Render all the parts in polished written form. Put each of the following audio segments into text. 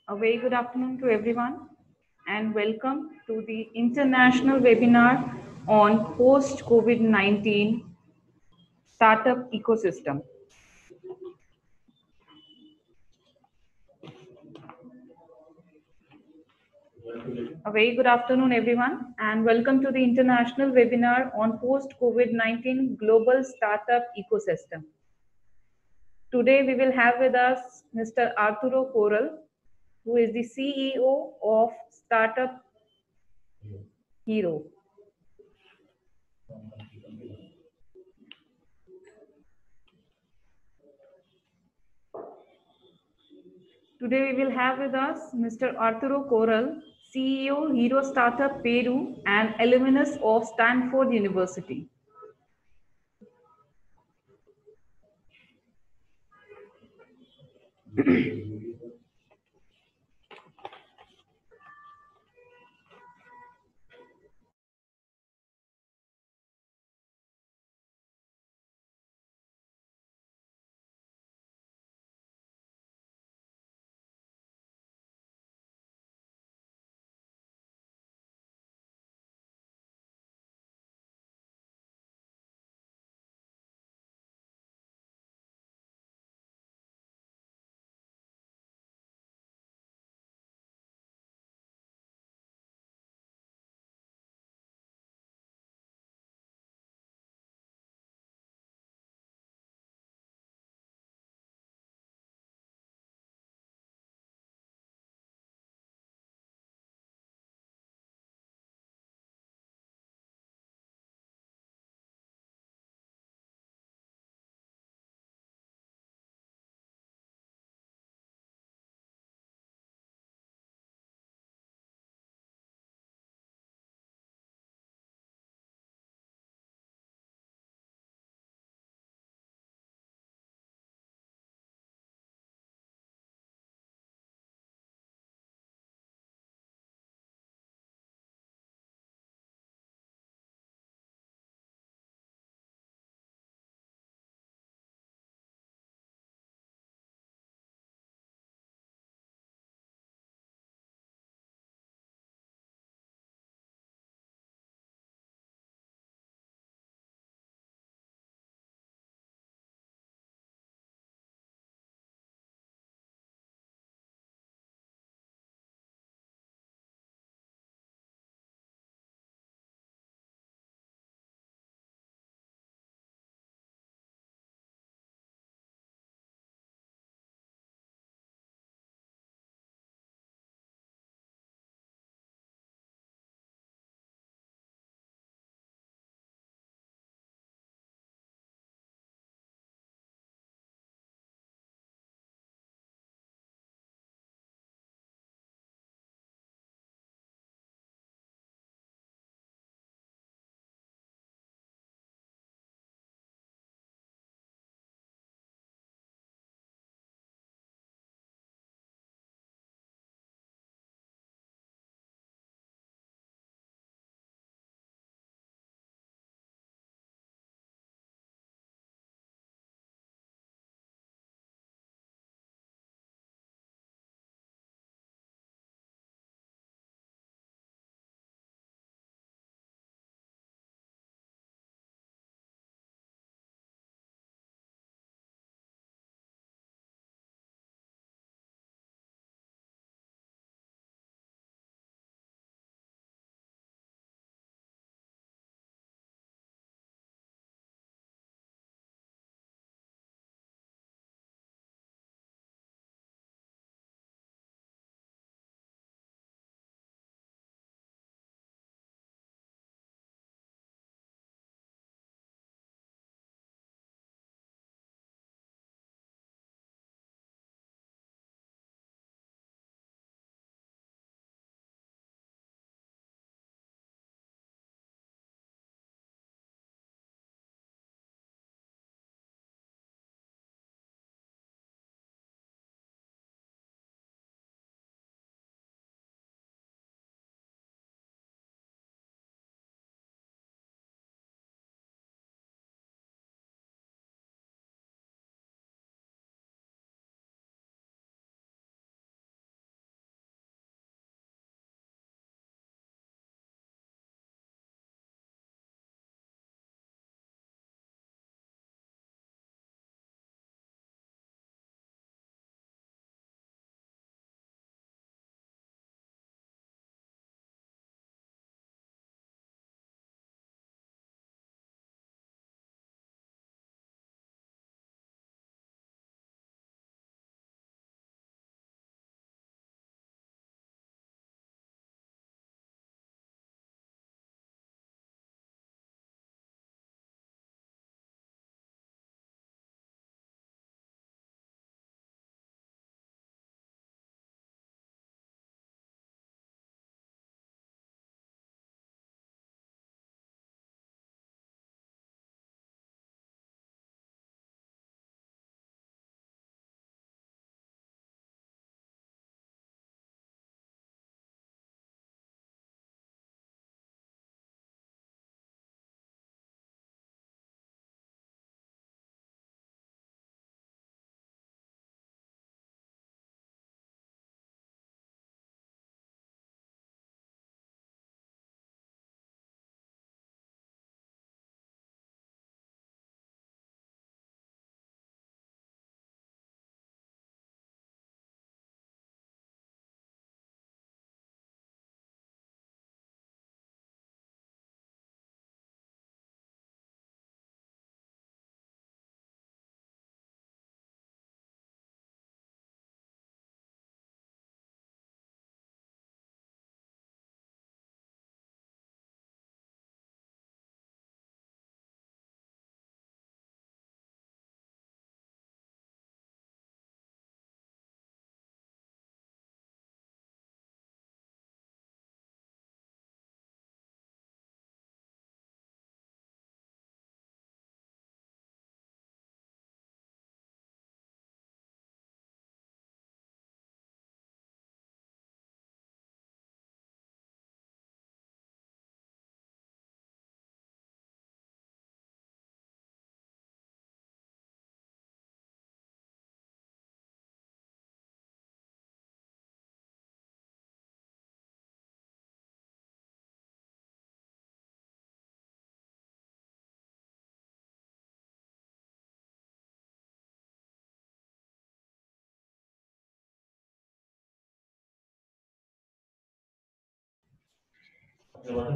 A very good afternoon to everyone and welcome to the international webinar on post-COVID-19 startup ecosystem. A very good afternoon everyone and welcome to the international webinar on post-COVID-19 global startup ecosystem. Today we will have with us Mr. Arturo Coral, who is the CEO of Startup Hero. Today we will have with us Mr. Arturo Coral, CEO, Hero Startup Peru and alumnus of Stanford University.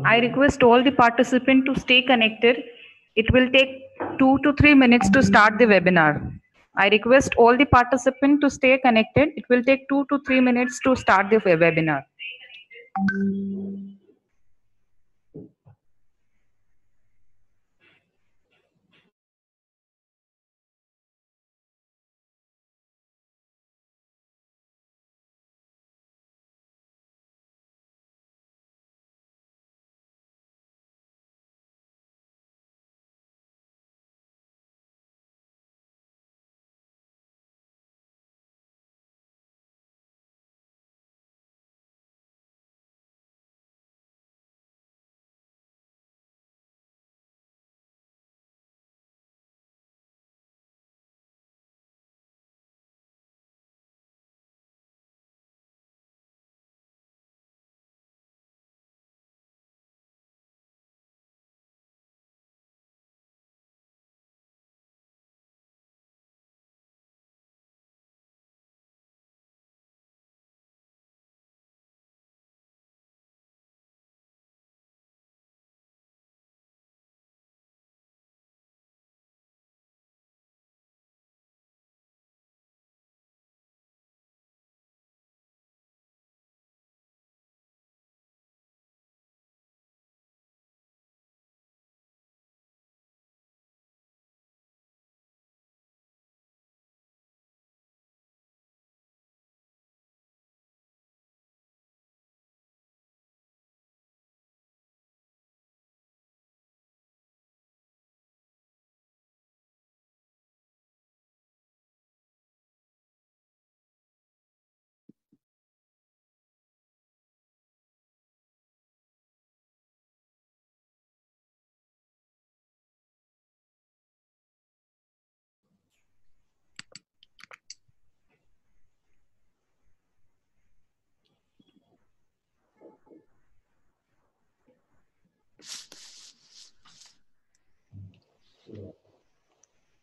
I request all the participants to stay connected. It will take 2 to 3 minutes to start the webinar. I request all the participants to stay connected. It will take 2 to 3 minutes to start the webinar.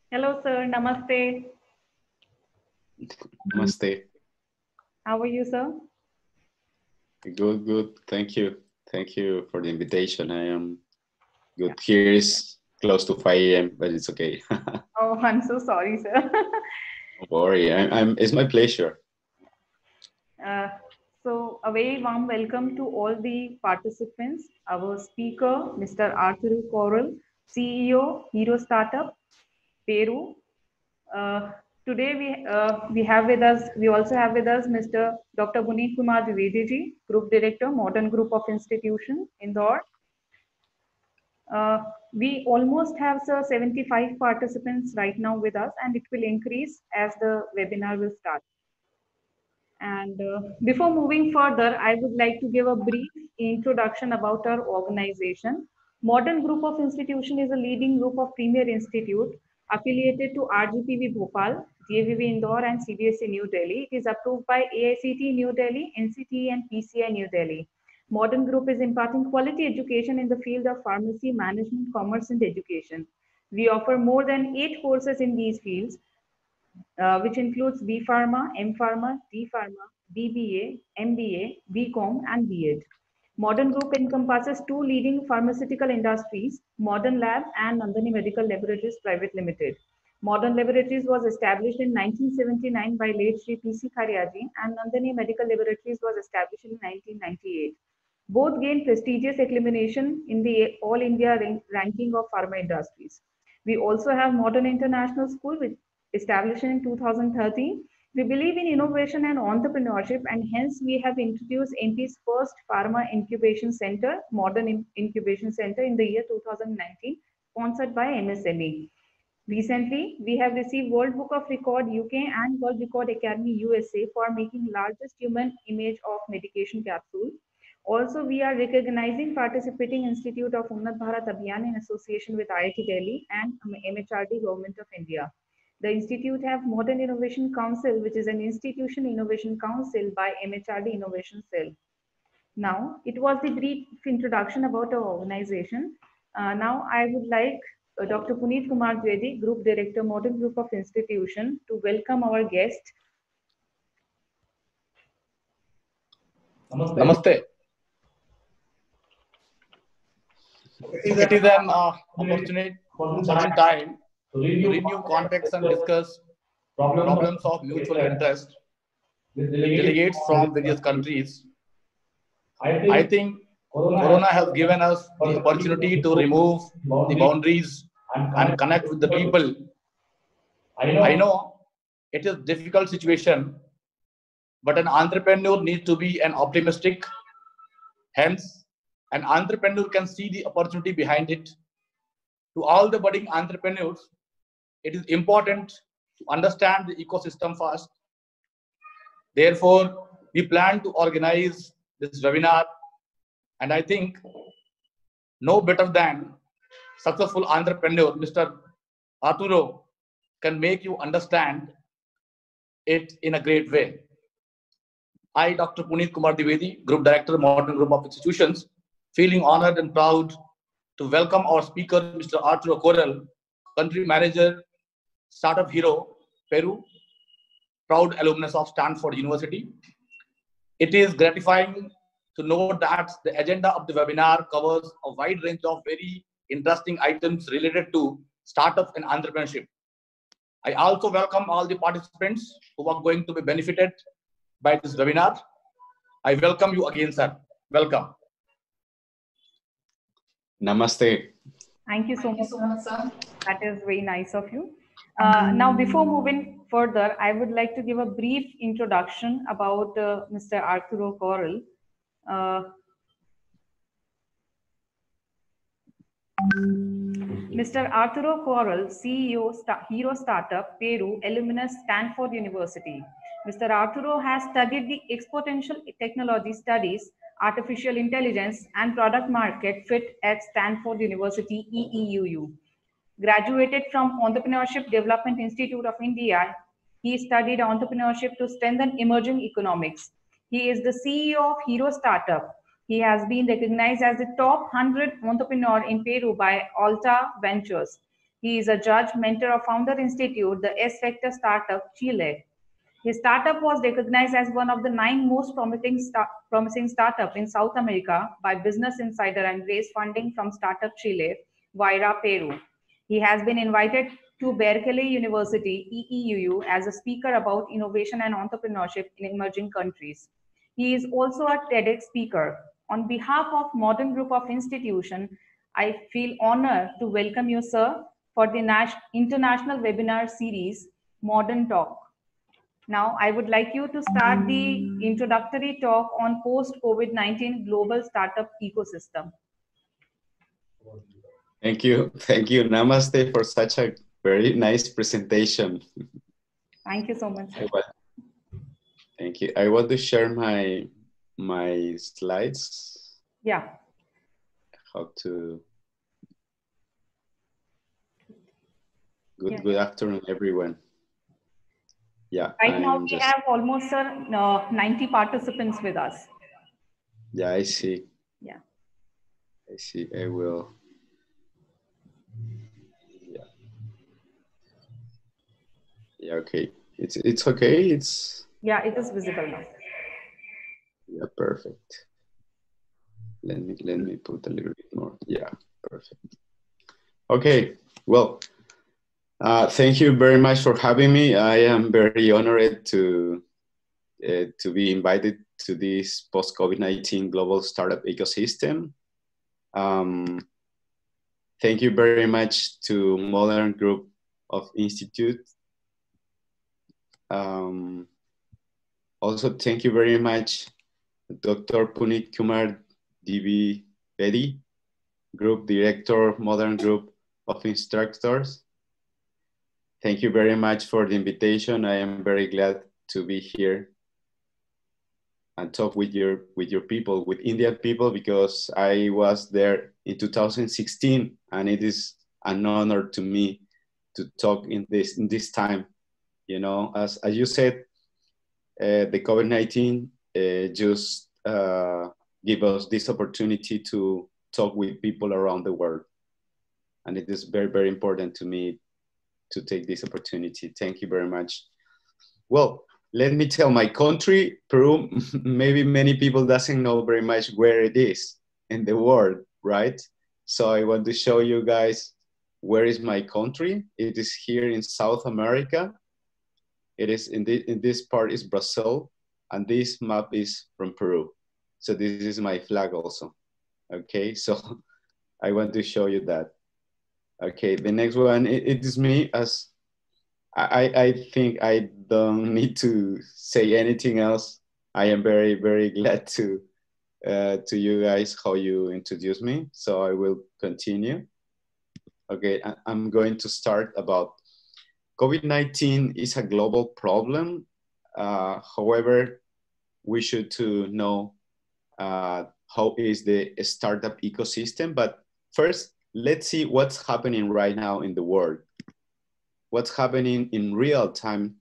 Hello, sir. Namaste. Namaste. How are you, sir? Good, good. Thank you. Thank you for the invitation. I am good. Here is close to 5 a.m., but it's okay. Oh, I'm so sorry, sir. Don't worry. It's my pleasure. So a very warm welcome to all the participants. Our speaker, Mr. Arturo, CEO, Hero Startup, Peru. Today we have with us, we also have with us Mr. Dr. Puneet Kumar Dwivedi ji, Group Director, Modern Group of Institutions, Indore. We almost have 75 participants right now with us, and it will increase as the webinar will start. And before moving further, I would like to give a brief introduction about our organization. Modern Group of Institution is a leading group of premier institute affiliated to RGPV Bhopal, GAVV Indore and CBSE New Delhi. It is approved by AICT New Delhi, NCT and PCI New Delhi. Modern Group is imparting quality education in the field of pharmacy, management, commerce and education. We offer more than 8 courses in these fields, which includes B Pharma, M Pharma, D Pharma, BBA, MBA, BCom, and B.Ed. Modern Group encompasses 2 leading pharmaceutical industries, Modern Lab and Nandini Medical Laboratories Private Limited. Modern Laboratories was established in 1979 by late Sri P.C. Karyaji, and Nandini Medical Laboratories was established in 1998. Both gained prestigious acclamation in the All India ranking of pharma industries. We also have Modern International School, which established in 2013. We believe in innovation and entrepreneurship, and hence we have introduced MP's first pharma incubation center, Modern Incubation Center, in the year 2019, sponsored by MSME. Recently, we have received World Book of Record UK and World Record Academy USA for making largest human image of medication capsule. Also, we are recognizing participating Institute of Unnat Bharat Abhiyan in association with IIT Delhi and MHRD Government of India. The institute have Modern Innovation Council, which is an institution innovation council by MHRD Innovation Cell. Now, it was the brief introduction about our organization. Now, I would like Dr. Puneet Kumar Dwivedi, Group Director, Modern Group of Institution, to welcome our guest. Namaste. it is an opportune time to renew context and discuss problems of mutual interest with delegates from various countries. I think Corona has given us the opportunity to remove the boundaries and connect with the people. I know it is a difficult situation, but an entrepreneur needs to be an optimistic. Hence, an entrepreneur can see the opportunity behind it. To all the budding entrepreneurs, it is important to understand the ecosystem first. Therefore, we plan to organize this webinar, and I think no better than successful entrepreneur, Mr. Arturo, can make you understand it in a great way. I, Dr. Puneet Kumar Dwivedi, Group Director, Modern Group of Institutions, feeling honored and proud to welcome our speaker, Mr. Arturo Corral, Country Manager, Startup Hero, Peru, proud alumnus of Stanford University. It is gratifying to note that the agenda of the webinar covers a wide range of very interesting items related to startup and entrepreneurship. I also welcome all the participants who are going to be benefited by this webinar. I welcome you again, sir. Welcome. Namaste. Thank you so much, sir. That is very nice of you. Now, before moving further, I would like to give a brief introduction about Mr. Arturo Corral. Mr. Arturo Corral, CEO, Hero Startup, Peru, Alumnus, Stanford University. Mr. Arturo has studied the exponential technology studies, artificial intelligence, and product market fit at Stanford University, EEUU. Graduated from Entrepreneurship Development Institute of India, he studied entrepreneurship to strengthen emerging economics. He is the CEO of Hero Startup. He has been recognized as the top 100 entrepreneur in Peru by Alta Ventures. He is a judge, mentor of Founder Institute, the S-Vector Startup, Chile. His startup was recognized as one of the 9 most promising startups in South America by Business Insider and raised funding from Startup Chile, via Peru. He has been invited to Berkeley University, EEUU, as a speaker about innovation and entrepreneurship in emerging countries. He is also a TEDx speaker. On behalf of Modern Group of Institutions, I feel honored to welcome you, sir, for the international webinar series, Modern Talk. Now, I would like you to start the introductory talk on post-COVID-19 global startup ecosystem. Thank you. Thank you. Namaste for such a very nice presentation. Thank you so much. Thank you. I want to share my slides. Yeah. How to... Good afternoon, everyone. Yeah. Right now we have almost 90 participants with us. Yeah, I see. Yeah. I see. I will. Yeah. Yeah. Okay. It's okay. It's. Yeah, it is visible now. Yeah. Perfect. Let me put a little bit more. Yeah. Perfect. Okay. Well. Thank you very much for having me. I am very honored to be invited to this post-COVID-19 global startup ecosystem. Thank you very much to Modern Group of Institute. Also, thank you very much, Dr. Puneet Kumar Dwivedi, Group Director, Modern Group of Instructors. Thank you very much for the invitation. I am very glad to be here and talk with your people, with Indian people, because I was there in 2016, and it is an honor to me to talk in this time. You know, as you said, the COVID-19 just give us this opportunity to talk with people around the world, and it is very, very important to me to take this opportunity. Thank you very much. Well, let me tell my country, Peru, maybe many people doesn't know very much where it is in the world, right? So I want to show you guys where is my country. It is here in South America. It is in this part is Brazil, and this map is from Peru. So this is my flag also. Okay, so I want to show you that. Okay, the next one, it is me. As I think I don't need to say anything else. I am very, very glad to you guys how you introduce me. So I will continue. Okay, I'm going to start about COVID-19 is a global problem. However, we should to know how is the startup ecosystem. But first, let's see what's happening right now in the world. What's happening in real time,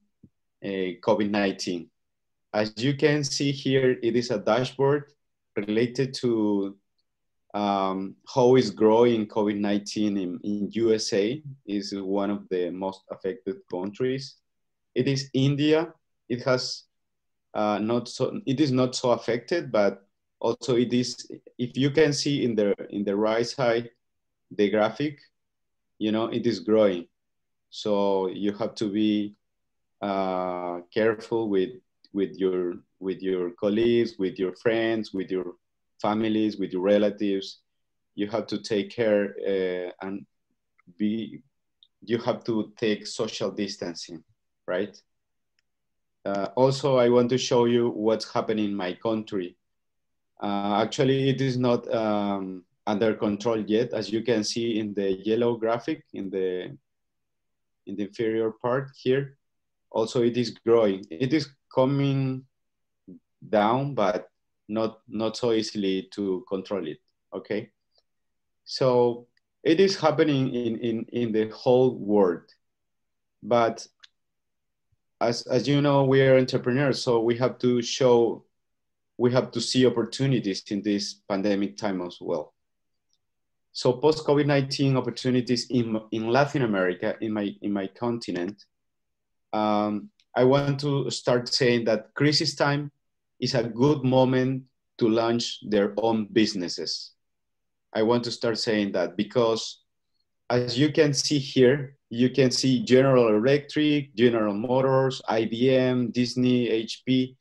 COVID-19. As you can see here, it is a dashboard related to how is growing COVID-19 in USA. Is one of the most affected countries. It is India. It has it is not so affected, but also it is, if you can see in the right side, the graphic, you know, it is growing. So you have to be careful with your colleagues, with your friends, with your families, with your relatives. You have to take care and you have to take social distancing, right? Also, I want to show you what's happening in my country. Actually, it is not under control yet, as you can see in the yellow graphic in the inferior part here. Also, it is growing. It is coming down, but not so easily to control it. Okay, so it is happening in the whole world, but as you know, we are entrepreneurs, so we have to see opportunities in this pandemic time as well. So post COVID-19 opportunities in Latin America, in my continent. I want to start saying that crisis time is a good moment to launch their own businesses. I want to start saying that because as you can see here, you can see General Electric, General Motors, IBM, Disney, HP,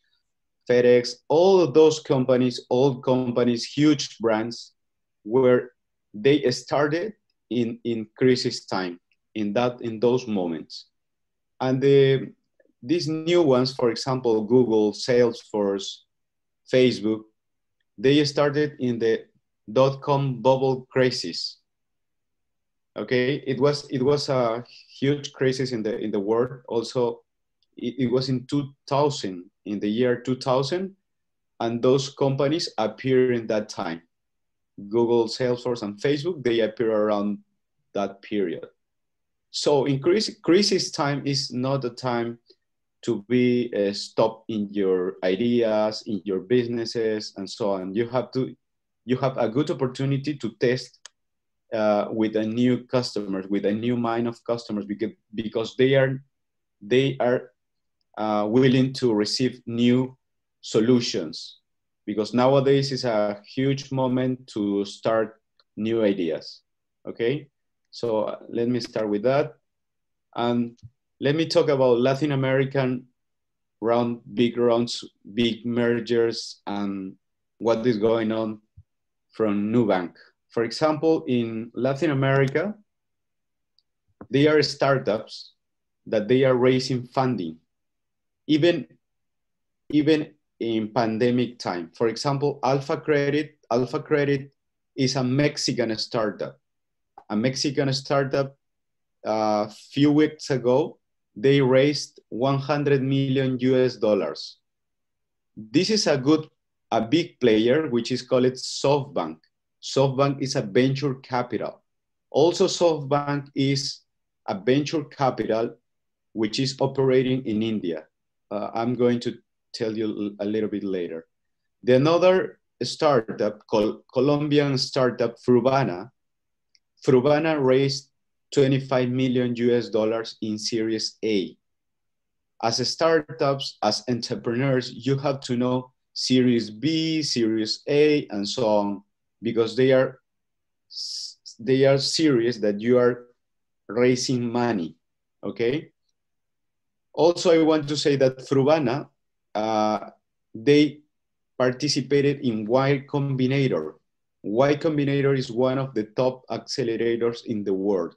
FedEx, all of those companies, old companies, huge brands, where they started in crisis time, in those moments. And these new ones, for example, Google, Salesforce, Facebook, they started in the dot-com bubble crisis. Okay, it was a huge crisis in the world. Also, it was in 2000, in the year 2000, and those companies appear in that time. Google, Salesforce, and Facebook, they appear around that period. So in crisis time is not the time to be stopped in your ideas, in your businesses, and so on. You have a good opportunity to test with a new customers, with a new mind of customers, because they are willing to receive new solutions. Because nowadays is a huge moment to start new ideas. Okay, so let me start with that, and let me talk about Latin American big rounds, big mergers, and what is going on from Nubank. For example, in Latin America, they are startups that they are raising funding, even in pandemic time. For example, Alpha Credit is a Mexican startup. A Mexican startup, a few weeks ago, they raised $100 million US. This is a big player, which is called SoftBank. SoftBank is a venture capital. Also, SoftBank is a venture capital which is operating in India. I'm going to tell you a little bit later. The another startup called Colombian startup Frubana raised $25 million US in Series A. As startups, as entrepreneurs, you have to know Series B, Series A, and so on, because they are they are serious that you are raising money, okay? Also, I want to say that Frubana, they participated in Y Combinator. Y Combinator is one of the top accelerators in the world.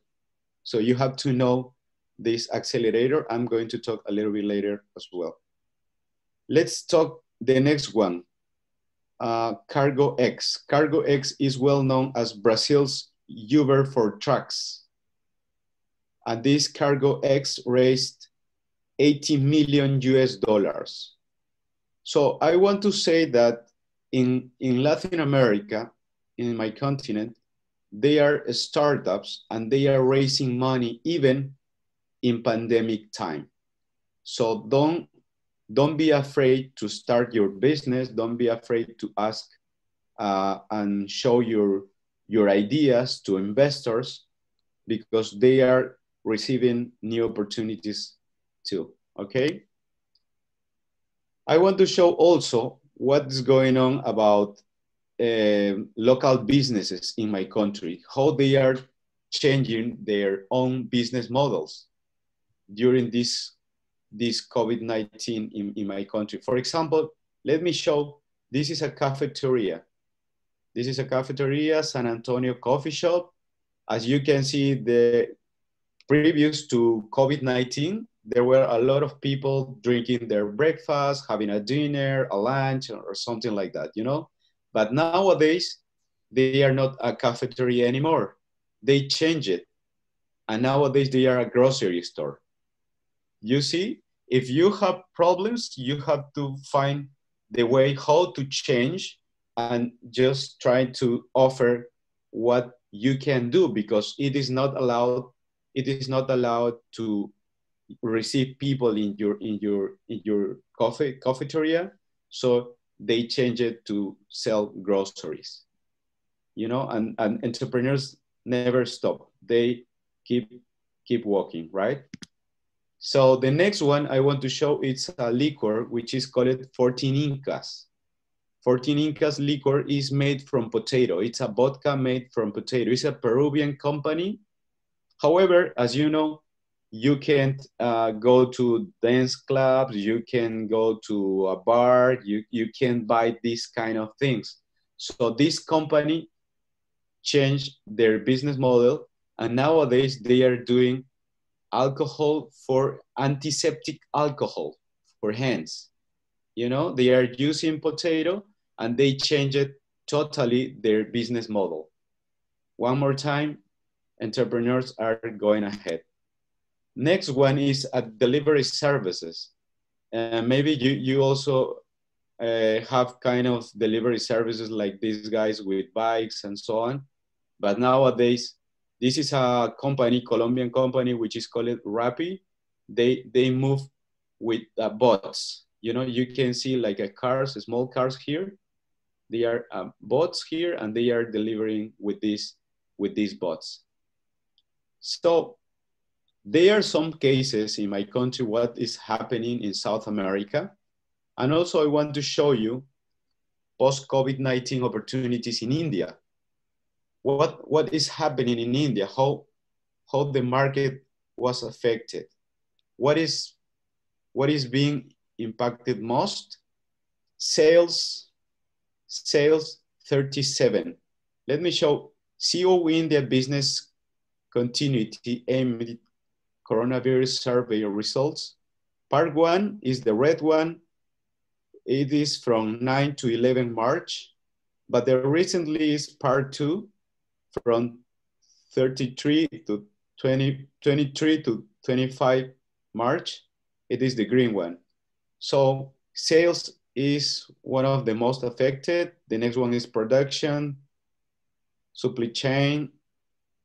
So you have to know this accelerator. I'm going to talk a little bit later as well. Let's talk the next one, Cargo X. Cargo X is well known as Brazil's Uber for trucks. And this Cargo X raised 80 million US dollars. So I want to say that in Latin America, in my continent, they are startups and they are raising money even in pandemic time. So don't be afraid to start your business. Don't be afraid to ask and show your ideas to investors, because they are receiving new opportunities too, okay? I want to show also what's going on about local businesses in my country, how they are changing their own business models during this COVID-19 in my country. For example, let me show, this is a cafeteria. This is a cafeteria, San Antonio coffee shop. As you can see, the previous to COVID-19, there were a lot of people drinking their breakfast, having a dinner, a lunch, or something like that, you know? But nowadays, they are not a cafeteria anymore. They change it. And nowadays, they are a grocery store. You see, if you have problems, you have to find the way how to change and just try to offer what you can do, because it is not allowed to receive people in your cafeteria. So they change it to sell groceries, you know, and entrepreneurs never stop. They keep walking, right? So the next one I want to show, it's a liquor, which is called 14 Incas. 14 Incas liquor is made from potato. It's a vodka made from potato. It's a Peruvian company. However, as you know, you can't go to dance clubs, you can go to a bar, you can't buy these kind of things. So this company changed their business model, and nowadays they are doing alcohol for antiseptic alcohol for hands. You know, they are using potato and they change it totally their business model. One more time, entrepreneurs are going ahead. Next one is delivery services. Maybe you also have kind of delivery services like these guys with bikes and so on. But nowadays, this is a company, Colombian company, which is called Rappi. They move with bots. You know, you can see like a cars, small cars here. They are bots here, and they are delivering with these bots. So there are some cases in my country what is happening in South America. And also I want to show you post-COVID-19 opportunities in India. What is happening in India, how the market was affected. What is being impacted most? Sales 37. Let me show CEO India business continuity amid coronavirus survey results. Part 1 is the red one. It is from 9 to 11 March, but there recently is part 2 from 23 to 23 to 25 March. It is the green one. So sales is one of the most affected. The next one is production, supply chain,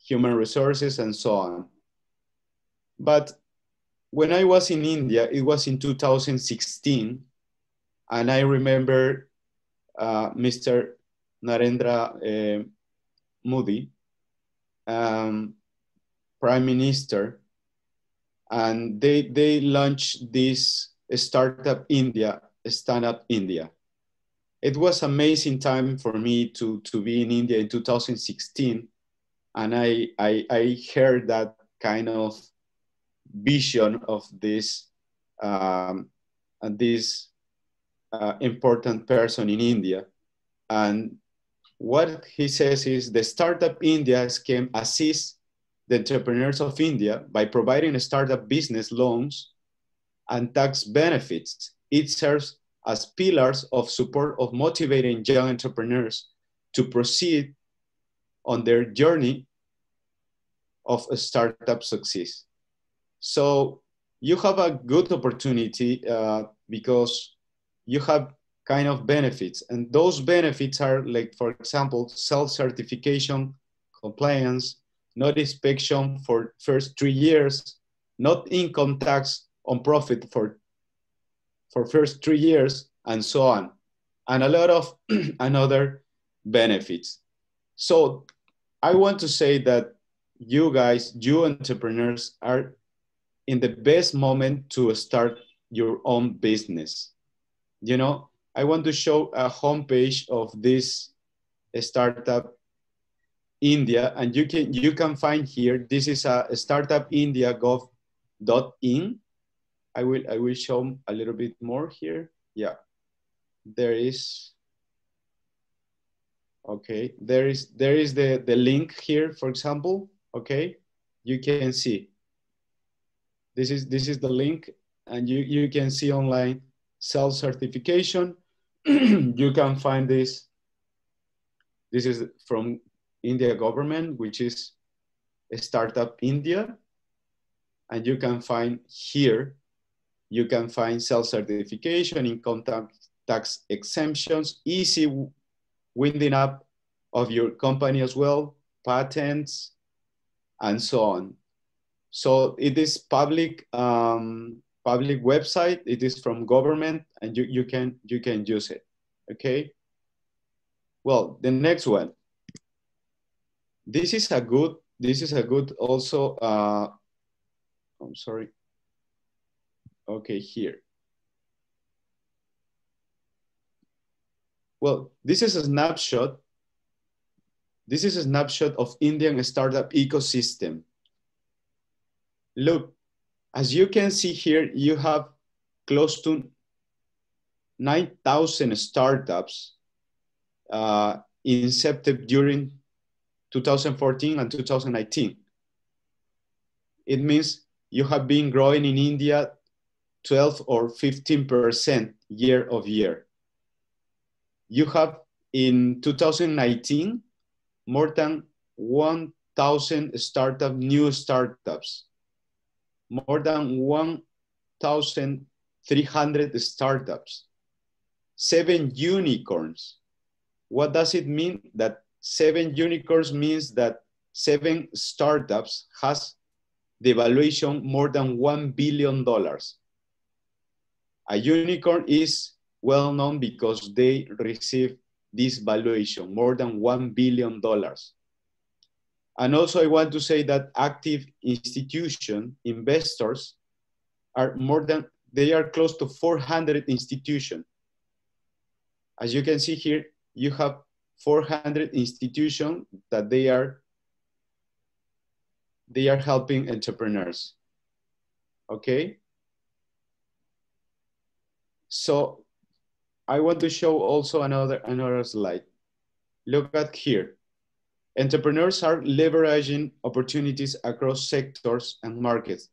human resources, and so on. But when I was in India, it was in 2016, and I remember Mr. Narendra Modi, Prime Minister, and they launched this Startup India, Stand Up India. It was amazing time for me to be in India in 2016, And I heard that kind of vision of this important person in India. And what he says is the Startup India scheme assists the entrepreneurs of India by providing startup business loans and tax benefits. It serves as pillars of support of motivating young entrepreneurs to proceed on their journey of a startup success. So you have a good opportunity because you have kind of benefits, and those benefits are like, for example, self-certification, compliance, not inspection for first 3 years, not income tax on profit for first 3 years, and so on, and a lot of another benefits. So I want to say that you guys, you entrepreneurs, are in the best moment to start your own business. You know, I want to show a homepage of this Startup India, and you can find here, this is a startupindia.gov.in. I will show a little bit more here. Yeah, there is. Okay, there is the link here, for example. Okay, you can see. This is the link, and you can see online self-certification. You can find this. This is from India government, which is Startup India. And you can find here, you can find self-certification, income tax exemptions, easy winding up of your company as well, patents, and so on. So it is public website. It is from government, and you can use it. Okay. Well, the next one. This is a good also. I'm sorry. Okay, here. Well, this is a snapshot. This is a snapshot of Indian startup ecosystem. Look, as you can see here, you have close to 9,000 startups incepted during 2014 and 2019. It means you have been growing in India 12 or 15% year of year. You have in 2019 more than 1,000 new startups, more than 1,300 startups, 7 unicorns. What does it mean? That 7 unicorns means that 7 startups has the valuation more than $1 billion. A unicorn is well known because they receive this valuation, more than $1 billion. And also I want to say that active institution investors are they are close to 400 institutions. As you can see here, you have 400 institutions that they are helping entrepreneurs. Okay. So I want to show also another slide. Look at here. Entrepreneurs are leveraging opportunities across sectors and markets.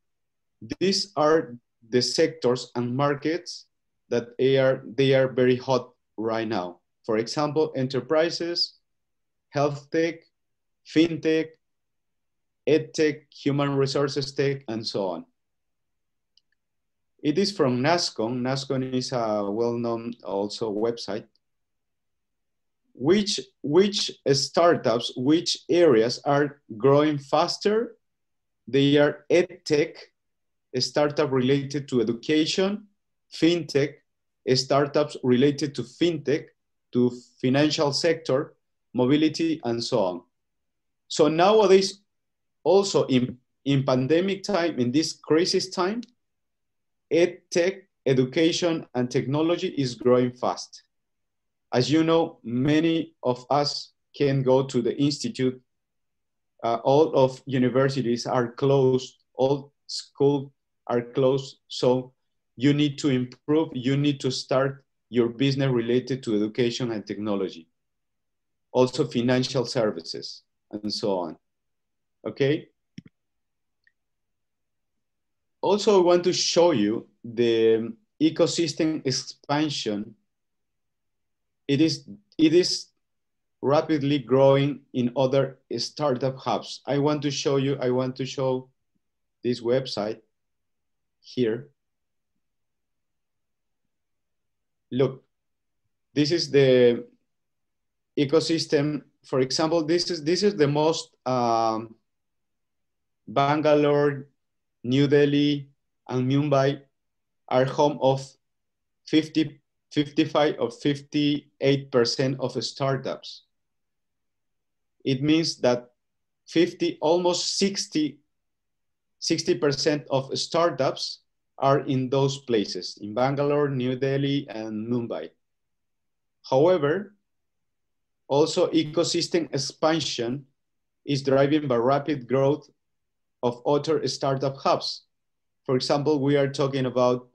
These are the sectors and markets that they are very hot right now. For example, enterprises, health tech, fintech, edtech, human resources tech, and so on. It is from NASCOM. NASCOM is a well-known also website. Which startups, which areas are growing faster? They are edtech, a startup related to education, fintech, startups related to fintech, to financial sector, mobility, and so on. So nowadays, also in pandemic time, in this crisis time, edtech, education, and technology is growing fast. As you know, many of us can go to the institute all of universities are closed, all schools are closed. So you need to improve, you need to start your business related to education and technology. Also financial services and so on, okay? Also, I want to show you the ecosystem expansion. It is rapidly growing in other startup hubs. I want to show this website here. Look, this is the ecosystem. For example, this is the most Bangalore, New Delhi, and Mumbai are home of 55 or 58% of startups. It means that almost 60% of startups are in those places, in Bangalore, New Delhi, and Mumbai. However, also ecosystem expansion is driving by rapid growth of other startup hubs. For example, we are talking about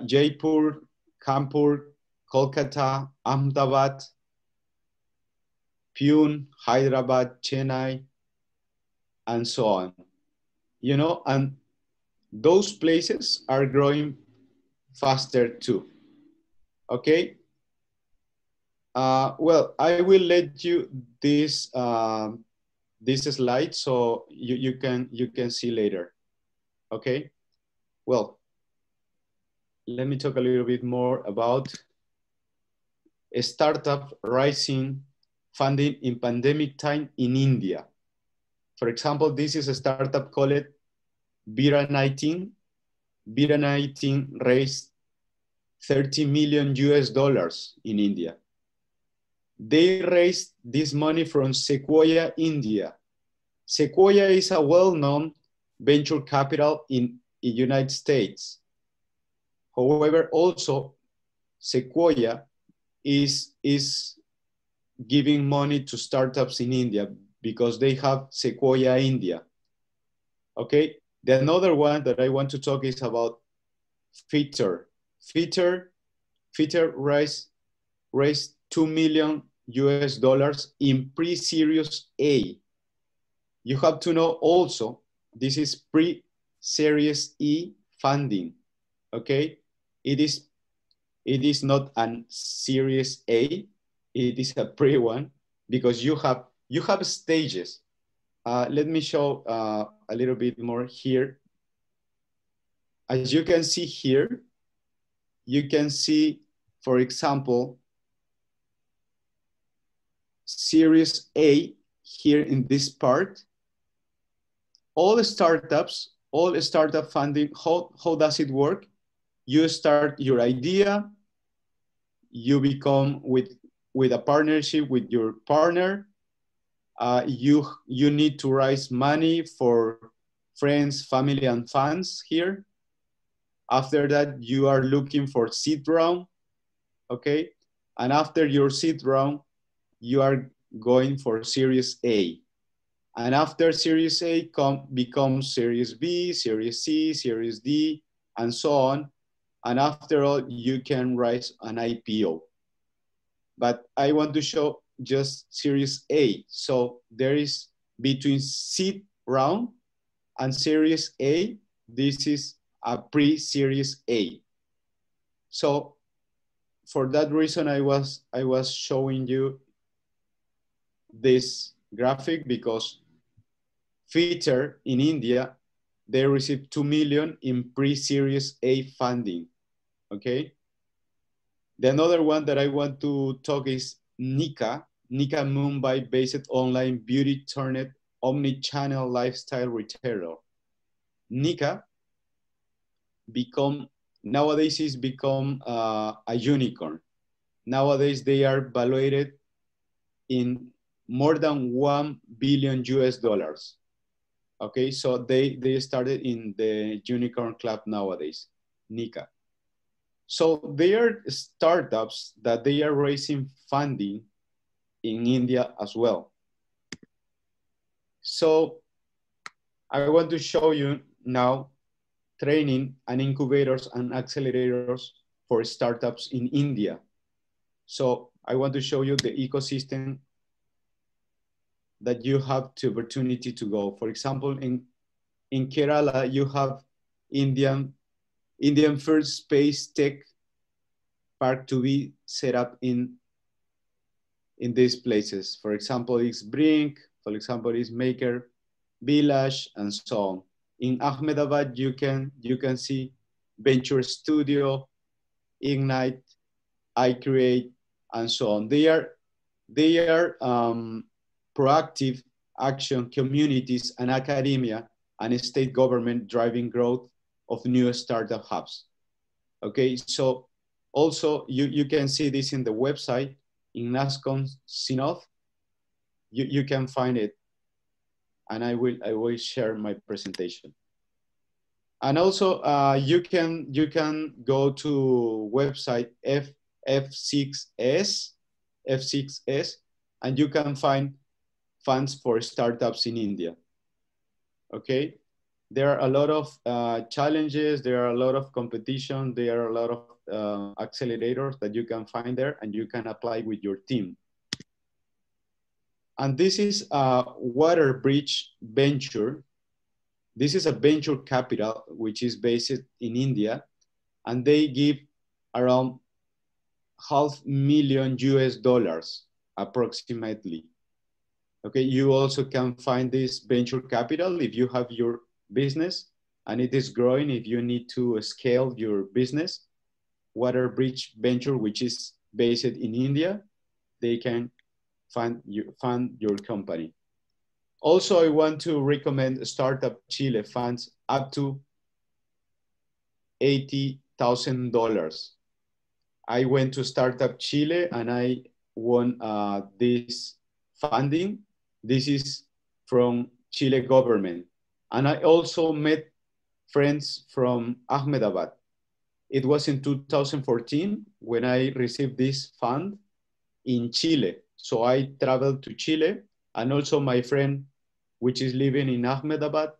Jaipur, Kanpur, Kolkata, Ahmedabad, Pune, Hyderabad, Chennai, and so on. You know, and those places are growing faster too. Okay. Well, I will let you this slide so you can see later. Okay. Well, let me talk a little bit more about a startup rising funding in pandemic time in India. For example, this is a startup called Vira 19. Vira 19 raised $30 million in India. They raised this money from Sequoia, India. Sequoia is a well-known venture capital in the United States. However, also Sequoia is giving money to startups in India because they have Sequoia India. Okay, the another one that I want to talk is about Fitter. Fitter raised $2 million in pre-series A. You have to know also, this is pre-series E funding, okay? It is not a series A, it is a pre one because you have stages. Let me show a little bit more here. As you can see here, you can see, for example, Series A here in this part. All startup funding, how does it work? You start your idea, you become with a partnership with your partner. You need to raise money for friends, family, and fans here. After that, you are looking for seed round, okay? And after your seed round, you are going for Series A. And after Series A becomes Series B, Series C, Series D, and so on. And after all, you can raise an IPO. But I want to show just Series A. So there is between seed round and Series A, this is a pre-Series A. So for that reason, I was showing you this graphic because Fitter in India, they received $2 million in pre-Series A funding, okay? The another one that I want to talk is Nika Mumbai-based online beauty turned omni-channel lifestyle retailer. Nika nowadays is become a unicorn. Nowadays they are valued in more than $1 billion. Okay, so they started in the unicorn club nowadays, Nika. So they are startups that they are raising funding in India as well. So I want to show you now training and incubators and accelerators for startups in India. So I want to show you the ecosystem that you have the opportunity to go. For example, in Kerala, you have Indian first space tech park to be set up in these places. For example, it's Brink, for example, it's Maker Village, and so on. In Ahmedabad, you can see Venture Studio, Ignite, iCreate, and so on. They are proactive action communities and academia and state government driving growth of new startup hubs. Okay, so also you can see this in the website in NASCOM Sinov. You can find it, and I will share my presentation. And also you can go to website F6S, and you can find funds for startups in India. Okay, there are a lot of challenges, there are a lot of competition, there are a lot of accelerators that you can find there, and you can apply with your team. And this is a Water Bridge Venture. This is a venture capital which is based in India, and they give around $500,000 US approximately. Okay, you also can find this venture capital if you have your business and it is growing, if you need to scale your business. Water Bridge Venture, which is based in India, they can fund your company. Also, I want to recommend Startup Chile funds up to $80,000. I went to Startup Chile and I won this funding. This is from Chile government. And I also met friends from Ahmedabad. It was in 2014 when I received this fund in Chile. So I traveled to Chile, and also my friend, which is living in Ahmedabad,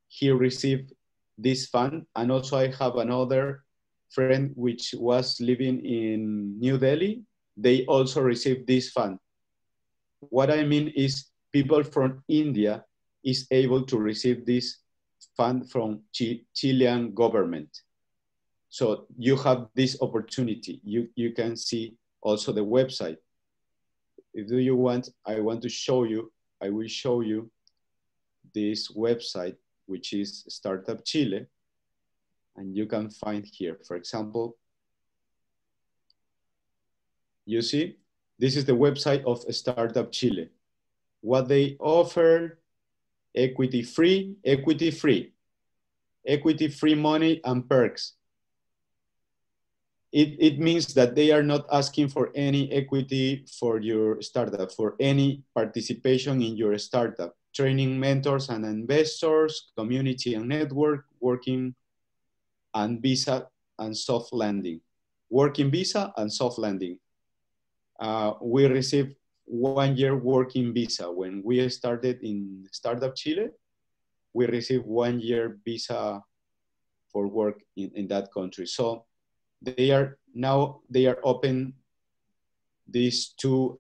he received this fund. And also I have another friend which was living in New Delhi. They also received this fund. What I mean is people from India is able to receive this fund from Chilean government. So you have this opportunity. You can see also the website. If you want, I want to show you, I will show you this website, which is Startup Chile. And you can find here, for example, you see, this is the website of Startup Chile. What they offer: equity free money and perks. It means that they are not asking for any equity for your startup, for any participation in your startup. Training mentors and investors, community and network, working and visa and soft landing. Working visa and soft landing. We received 1 year working visa. When we started in Startup Chile, we received 1 year visa for work in that country. So they are open these two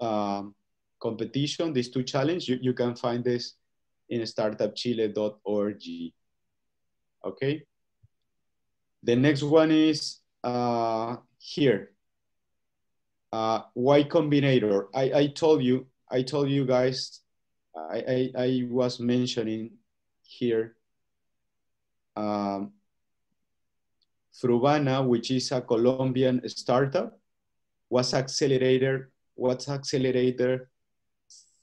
competition, these two challenges. You can find this in startupchile.org. Okay. The next one is here. Y Combinator. I told you guys, I was mentioning here Frubana, which is a Colombian startup, was accelerated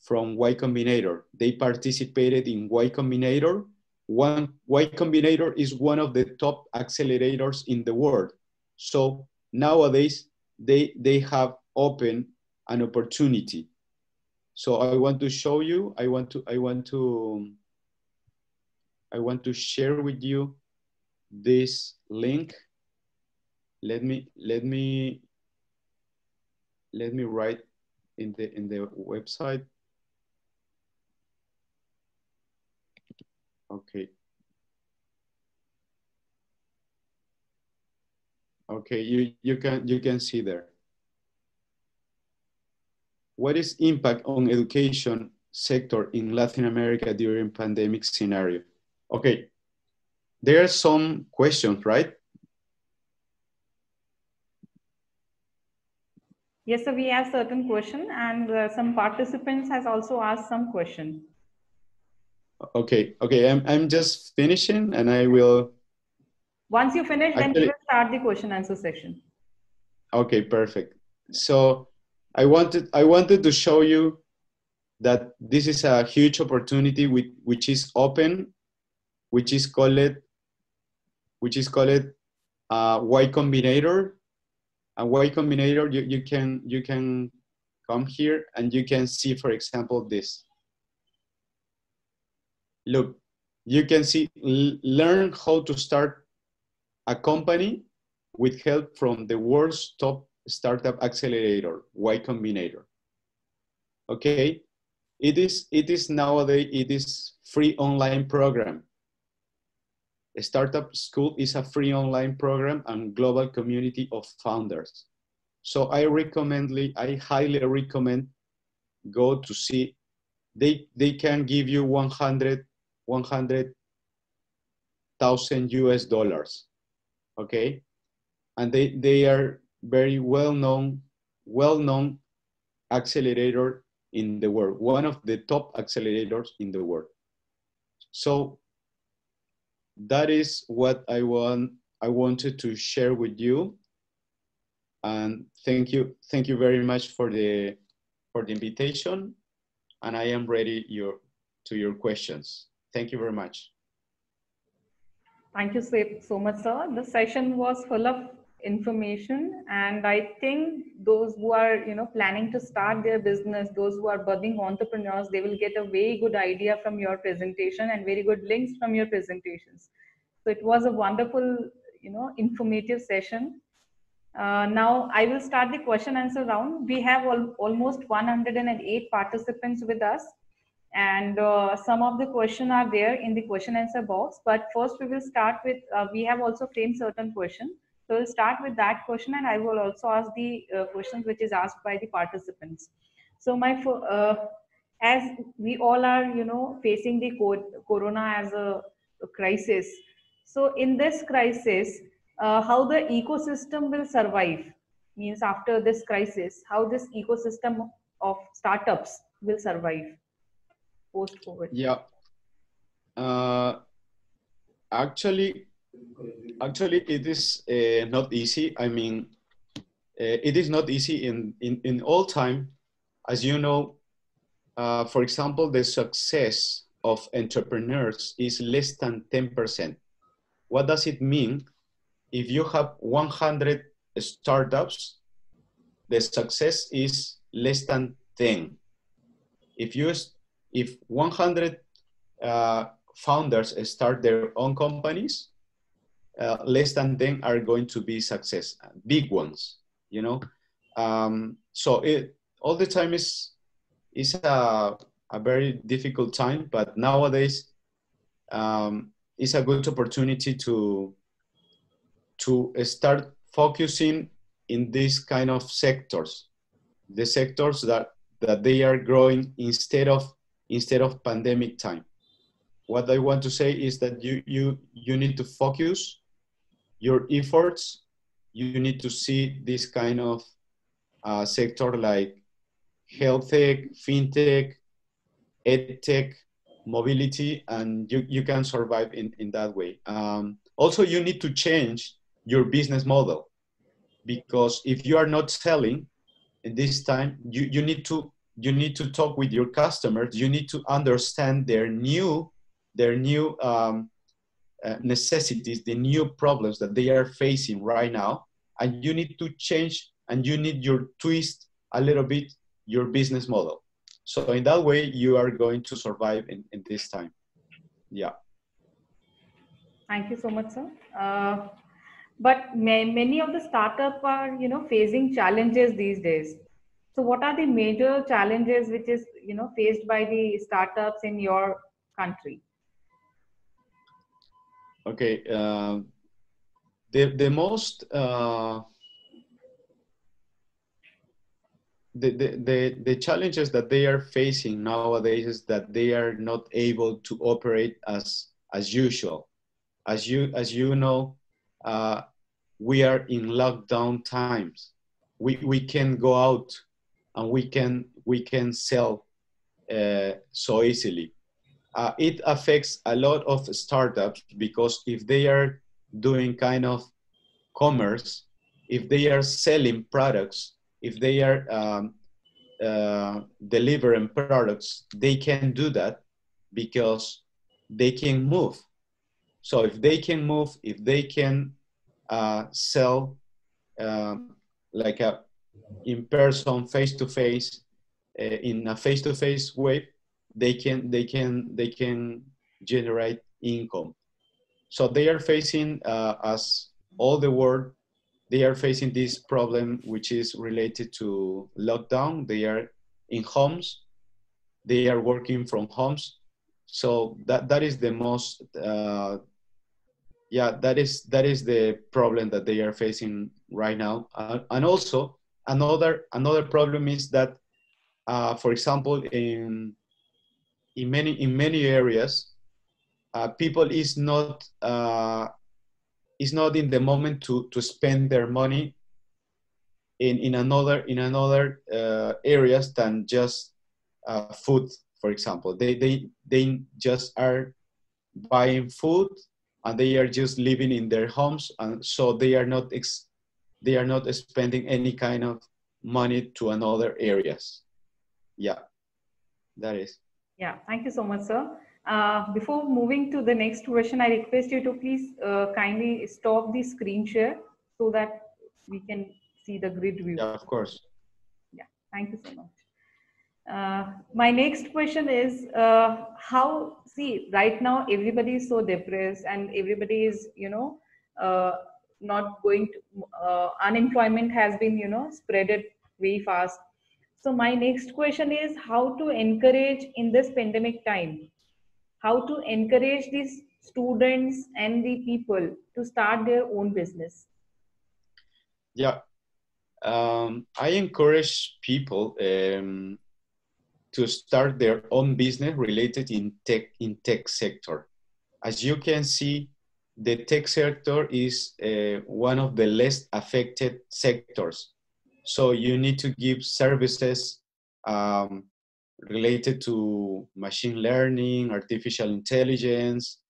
from Y Combinator. They participated in Y Combinator. Y Combinator is one of the top accelerators in the world. So nowadays they have opened an opportunity. So I want to show you. I want to share with you this link. Let me write in the website. Okay. Okay, you can see there. What is impact on education sector in Latin America during pandemic scenario? Okay, there are some questions, right? Yes, sir, we have certain question, and some participants has also asked some question. Okay, I'm just finishing and I will. Once you finish, then we Actually, will start the question answer session. okay, perfect. So I wanted to show you that this is a huge opportunity which is open, which is called Y Combinator. A Y Combinator, you can come here and you can see, for example, this. Look, you can see, learn how to start a company with help from the world's top startup accelerator, Y Combinator. Okay, it is nowadays, it is free online program. A startup school is a free online program and global community of founders. So I highly recommend go to see. They can give you 100,000 US dollars, okay? And they are very well-known accelerator in the world, one of the top accelerators in the world. So that is what I wanted to share with you. And thank you very much for the invitation. And I am ready to your questions. Thank you very much. Thank you so much, sir. The session was full of information, and I think those who are planning to start their business, those who are budding entrepreneurs, they will get a very good idea from your presentation and very good links from your presentations. So it was a wonderful, informative session. Now I will start the question answer round. We have almost 108 participants with us, and some of the question are there in the question answer box. But first we will start with, we have also framed certain questions. So we'll start with that question, and I will also ask the questions which is asked by the participants. So as we all are, facing the corona as a crisis. So in this crisis, how the ecosystem will survive, means after this crisis, how this ecosystem of startups will survive post COVID. Yeah. Actually, it is not easy. I mean, it is not easy in all time. As you know, for example, the success of entrepreneurs is less than 10%. What does it mean? If you have 100 startups, the success is less than 10. If 100 founders start their own companies, less than 10 are going to be success, big ones, so all the time is a very difficult time, but nowadays it's a good opportunity to start focusing in these kind of sectors, the sectors that they are growing instead of pandemic time. What I want to say is that you need to focus your efforts. You need to see this kind of sector like health tech, fintech, ed tech, mobility, and you can survive in that way. Also, you need to change your business model, because if you are not selling in this time, you need to talk with your customers. You need to understand their new necessities, the new problems that they are facing right now, and you need to change, and you need your twist a little bit your business model. So in that way, you are going to survive in this time. Yeah. Thank you so much, sir. But many of the startups are, facing challenges these days. So what are the major challenges which is, faced by the startups in your country? Okay. The most the challenges that they are facing nowadays is that they are not able to operate as usual. As you know, we are in lockdown times. We can go out and we can sell so easily. It affects a lot of startups because if they are doing kind of commerce, if they are selling products, if they are delivering products, they can do that because they can move. So if they can move, if they can sell like a in person, face to face, in a face to face way, they can generate income. So they are facing, as all the world, they are facing this problem, which is related to lockdown. They are in homes, they are working from homes. So that is the most, yeah, that is the problem that they are facing right now. And also another problem is that, for example, in many areas, people is not in the moment to spend their money in another areas than just food. For example, they just are buying food and they are just living in their homes, and so they are not spending any kind of money to another areas. Yeah, that is. Yeah, thank you so much, sir. Before moving to the next question, I request you to please kindly stop the screen share so that we can see the grid view. Yeah, of course. Yeah, thank you so much. My next question is how, see, right now everybody is so depressed and everybody is, not going to, unemployment has been, spreaded very fast. So my next question is how to encourage in this pandemic time, how to encourage these students and the people to start their own business. Yeah, I encourage people to start their own business related in tech sector. As you can see, the tech sector is one of the less affected sectors. So you need to give services related to machine learning, artificial intelligence,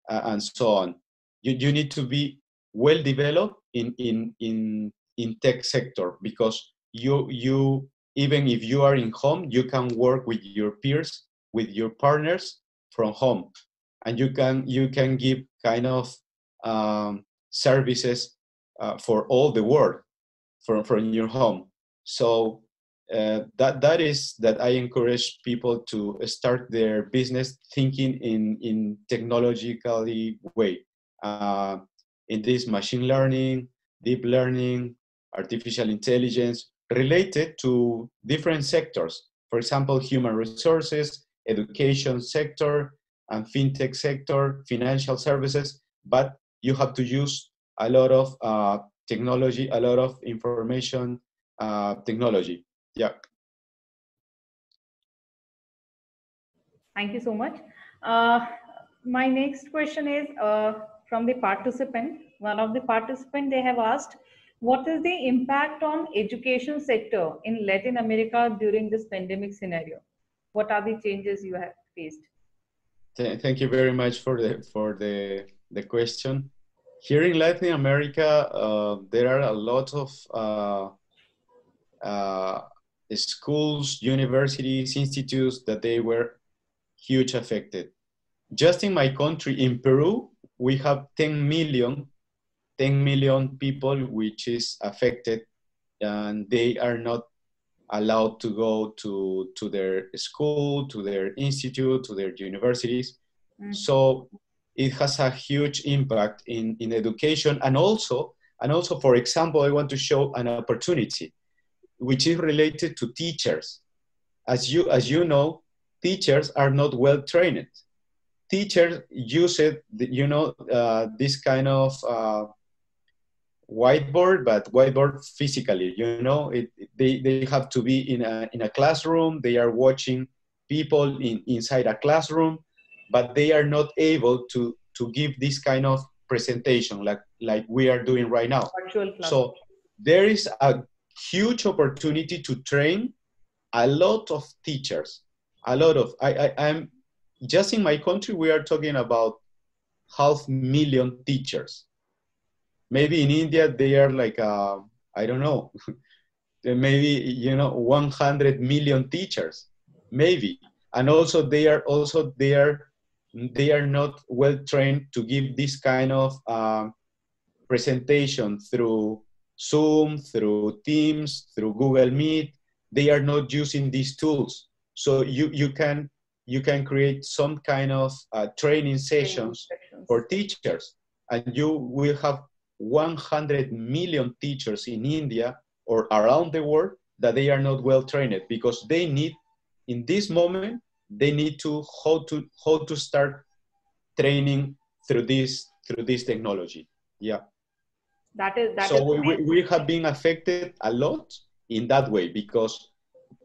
and so on. You need to be well developed in tech sector, because you even if you are in home, you can work with your peers, with your partners from home, and you can give kind of services for all the world from your home. So that I encourage people to start their business thinking in technologically way, in this machine learning, deep learning, artificial intelligence, related to different sectors. For example, human resources, education sector, and fintech sector, financial services. But you have to use a lot of technology, a lot of information technology. Yeah. Thank you so much. My next question is from the participant. One of the participants, they have asked, what is the impact on education sector in Latin America during this pandemic scenario? What are the changes you have faced? Thank you very much for the question. Here in Latin America, there are a lot of schools, universities, institutes that they were huge affected. Just in my country, in Peru, we have 10 million people which is affected, and they are not allowed to go to their school, to their institute, to their universities. Mm-hmm. So it has a huge impact in education, and also, for example, I want to show an opportunity which is related to teachers. As you know, teachers are not well trained. teachers use it, this kind of whiteboard, but whiteboard physically, they have to be in a classroom. They are watching people inside a classroom, but they are not able to give this kind of presentation like we are doing right now. So there is a huge opportunity to train a lot of teachers. I'm just in my country, we are talking about 500,000 teachers. Maybe in India, they are like, I don't know, maybe, 100 million teachers, maybe. And also they are not well trained to give this kind of presentation through Zoom, through Teams, through Google Meet. They are not using these tools. So you can create some kind of training sessions for teachers, and you will have 100 million teachers in India or around the world that they are not well trained, because they need, in this moment, they need to how to start training through this technology. Yeah. We have been affected a lot in that way, because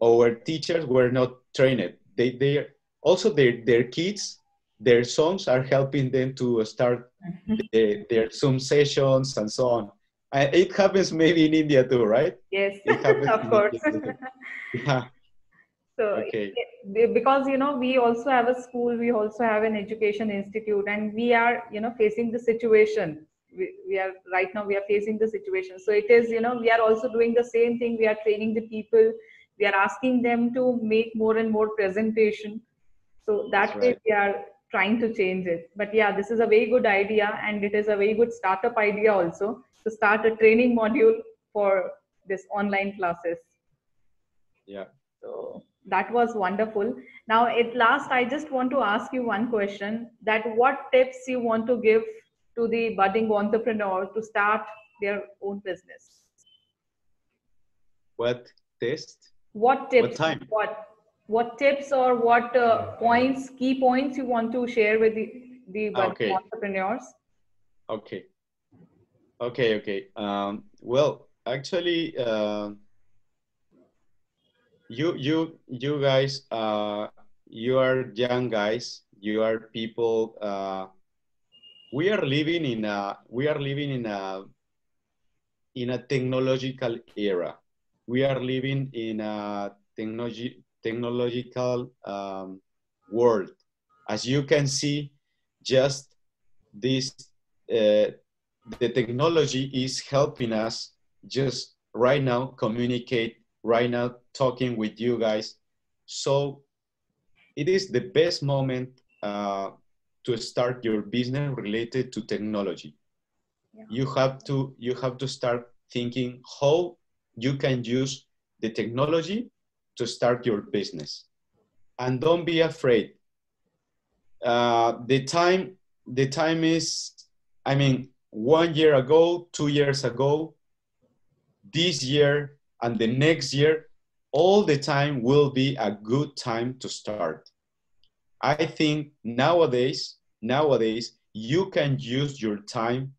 our teachers were not trained. They also their kids, their sons are helping them to start their Zoom sessions and so on. And it happens maybe in India too, right? Yes, it happens of course. Yeah. So, okay. Because, we also have a school, we also have an education institute, and we are, facing the situation. We are right now, we are facing the situation. So it is, we are also doing the same thing. We are training the people. We are asking them to make more and more presentation. So that way we are trying to change it. But yeah, this is a very good idea, and it is a very good startup idea also, to start a training module for this online classes. Yeah. So that was wonderful. Now at last, I just want to ask you one question, that what tips you want to give to the budding entrepreneur to start their own business? What test? What tips? What time? What tips or what key points you want to share with the budding entrepreneurs? Okay. Well, actually, you guys, you are young guys. You are people. We are living in a technological era. We are living in a technological world. As you can see, just this, the technology is helping us just right now communicate, right now talking with you guys. So it is the best moment to start your business related to technology. Yeah. You have to start thinking how you can use the technology to start your business, and don't be afraid. The time is, 1 year ago, 2 years ago, this year, and the next year, all the time will be a good time to start. I think nowadays, you can use your time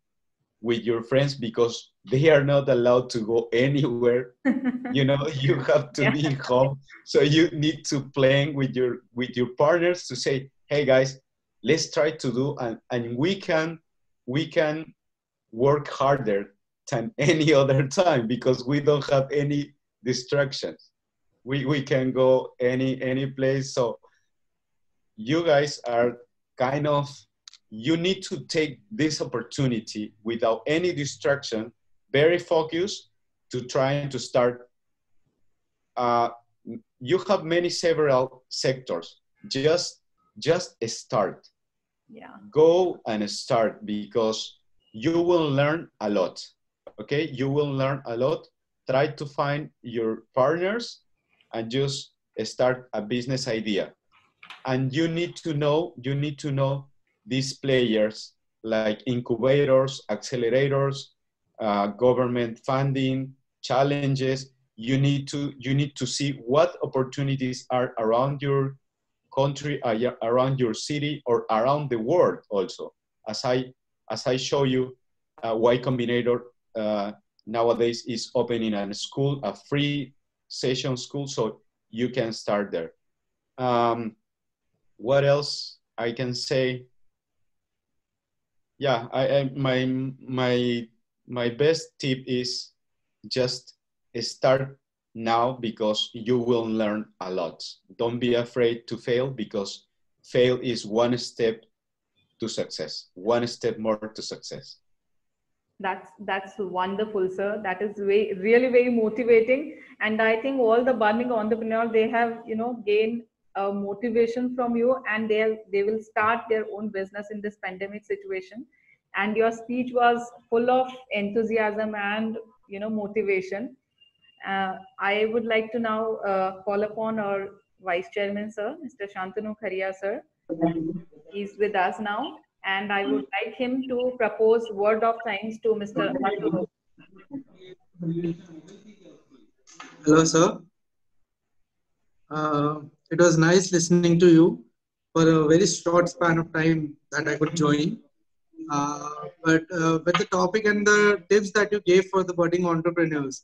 with your friends, because they are not allowed to go anywhere. You have to be home. So you need to plan with your partners to say, hey guys, let's try to do, and we can work harder than any other time, because we don't have any distractions. We can go any place. So you guys are kind of, you need to take this opportunity without any distraction, very focused, to try to start. You have several sectors. Just start. Yeah. Go and start, because you will learn a lot. Okay, you will learn a lot. Try to find your partners and just start a business idea. And you need to know these players, like incubators, accelerators, government funding, challenges. You need to see what opportunities are around your country, around your city, or around the world also. As I show you, Y Combinator nowadays is opening a school, a free session school, so you can start there. What else I can say? Yeah, my best tip is just start now, because you will learn a lot. Don't be afraid to fail, because fail is one step to success, one step more to success. That's wonderful, sir. That is really very motivating. And I think all the budding entrepreneurs, they have, gained motivation from you, and they will start their own business in this pandemic situation. And your speech was full of enthusiasm and, motivation. I would like to now call upon our Vice Chairman, sir, Mr. Shantanu Kharia, sir. He's with us now, and I would like him to propose word of thanks to Mr. Arturo. Hello, sir. It was nice listening to you for a very short span of time that I could join. But with the topic and the tips that you gave for the budding entrepreneurs,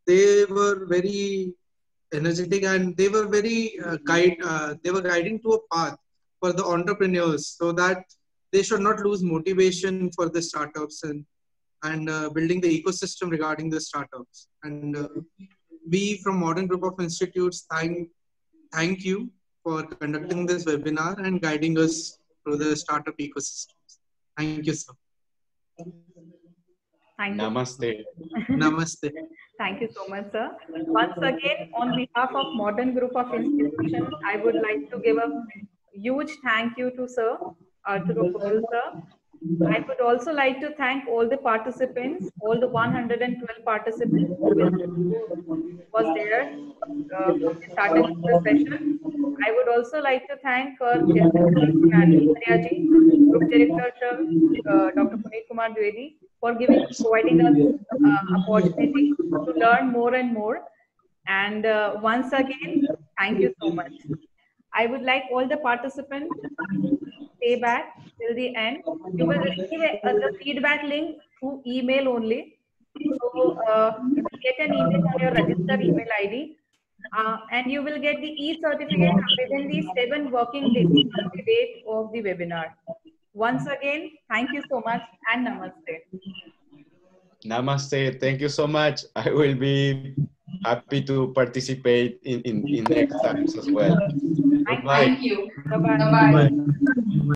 they were very energetic, and they were very they were guiding to a path for the entrepreneurs, so that they should not lose motivation for the startups and building the ecosystem regarding the startups. And we from Modern Group of Institutes thank you for conducting this webinar and guiding us through the startup ecosystems. Thank you, sir. Thank you. Namaste. Namaste. Thank you so much, sir. Once again, on behalf of Modern Group of Institutions, I would like to give a huge thank you to Sir Arturo, sir. I would also like to thank all the participants, all the 112 participants who was there for the startup session. I would also like to thank our Chairman Group Director Dr. Puneet Kumar Dwivedi for providing us opportunity to learn more and more. And once again, thank you so much. I would like all the participants to stay back till the end. You will receive the feedback link through email only. So you will get an email on your registered email ID. And you will get the e-certificate within the 7 working days from the date of the webinar. Once again, thank you so much, and namaste. Namaste. Thank you so much. I will be happy to participate in next times as well. Thank you. Bye-bye. Bye.